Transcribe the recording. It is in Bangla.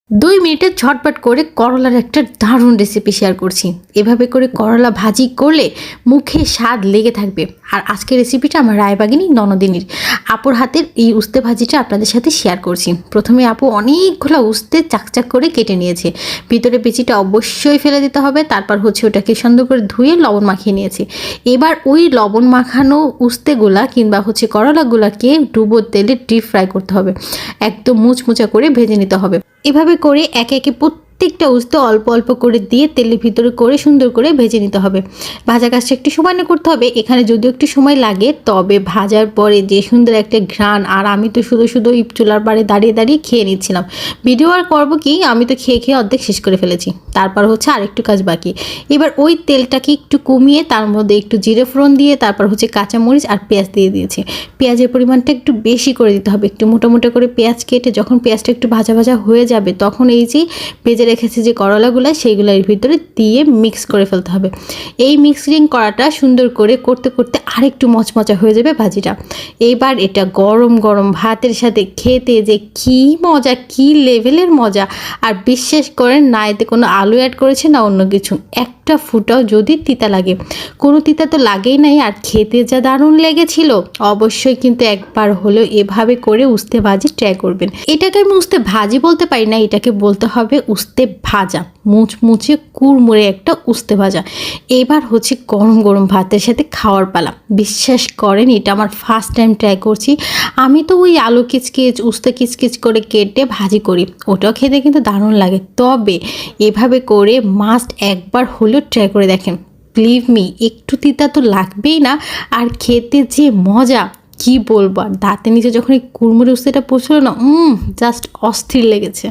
2 মিনিটে ঝটপট করে করলার একটা দারুণ রেসিপি শেয়ার করছি। এভাবে করে করলা ভাজি করলে মুখে স্বাদ লেগে থাকবে। আর আজকের রেসিপিটা আমার রায়বাগিনী ননদিনীর আপুর হাতের এই উস্তে ভাজিটা আপনাদের সাথে শেয়ার করছি। প্রথমে আপু অনেকগুলো উস্তে চাকচাক করে কেটে নিয়েছে, ভিতরে বিচিটা অবশ্যই ফেলে দিতে হবে। তারপর হচ্ছে ওটাকে সুন্দর করে ধুয়ে লবণ মাখিয়ে নিয়েছে। এবার ওই লবণ মাখানো উস্তেগুলা কিংবা হচ্ছে করলাগুলাকে ডুবো তেলে ডিপ ফ্রাই করতে হবে, একদম মুচমুচা করে ভেজে নিতে হবে। এভাবে করে একে একে প্রত্যেকটা উস্তে অল্প অল্প করে দিয়ে তেলের ভিতরে করে সুন্দর করে ভেজে নিতে হবে। ভাজা কাজটা একটু সময় নিয়ে করতে হবে। এখানে যদিও একটু সময় লাগে, তবে ভাজার পরে যে সুন্দর একটা ঘ্রাণ। আর আমি তো শুধু শুধু চুলার পাড়ে দাঁড়িয়ে দাঁড়িয়ে খেয়ে নিচ্ছিলাম। ভিডিও আর করবো কি, আমি তো খেয়ে খেয়ে অর্ধেক শেষ করে ফেলেছি। তারপর হচ্ছে আরেকটু কাজ বাকি। এবার ওই তেলটাকে একটু কমিয়ে তার মধ্যে একটু জিরে ফোড়ন দিয়ে তারপর হচ্ছে কাঁচামরিচ আর পেঁয়াজ দিয়ে দিয়েছি। পেঁয়াজের পরিমাণটা একটু বেশি করে দিতে হবে, একটু মোটা মোটা করে পেঁয়াজ কেটে যখন পেঁয়াজটা একটু ভাজা ভাজা হয়ে যাবে তখন এই যে ভেজে রেখেছে যে করলাগুলো সেইগুলোর ভিতরে দিয়ে মিক্স করে ফেলতে হবে। এই মিক্সিং করাটা সুন্দর করে করতে করতে আরেকটু মচমচা হয়ে যাবে ভাজিটা। এইবার এটা গরম গরম ভাতের সাথে খেতে যে কী মজা, কী লেভেলের মজা। আর বিশ্বাস করেন না এতে কোনো আলু অ্যাড করেছে না অন্য কিছু, একটা ফুটাও যদি তিতা লাগে। কোনো তিতা তো লাগেই নাই। আর খেতে যা দারুণ লেগেছিল। অবশ্যই কিন্তু একবার হলেও এভাবে করে উস্তে ভাজি ট্রাই করবেন। এটাকে আমি উস্তে ভাজি বলতে পারি না, এটাকে বলতে হবে উস্তে ভাজা, মুচমুচে কুড়মুড়ে একটা উস্তে ভাজা। এবার হচ্ছে গরম গরম ভাতের সাথে খাওয়ার পালা। বিশ্বাস করেন এটা আমার ফার্স্ট টাইম ট্রাই করছি। আমি তো ওই আলু কিচকিচ উস্তে কিচকিচ করে কেটে ভাজি করি, ওটাও খেতে কিন্তু দারুণ লাগে। তবে এভাবে করে মাস্ট একবার হলেও ট্রাই করে দেখেন। বিলিভ মি, একটু তিতা তো লাগবেই না। আর খেতে যে মজা কি বলবো। আর দাঁতের নিচে যখন এই কুড়মুড়ে উস্তেটা পড়ছিল না, জাস্ট অস্থির লেগেছে।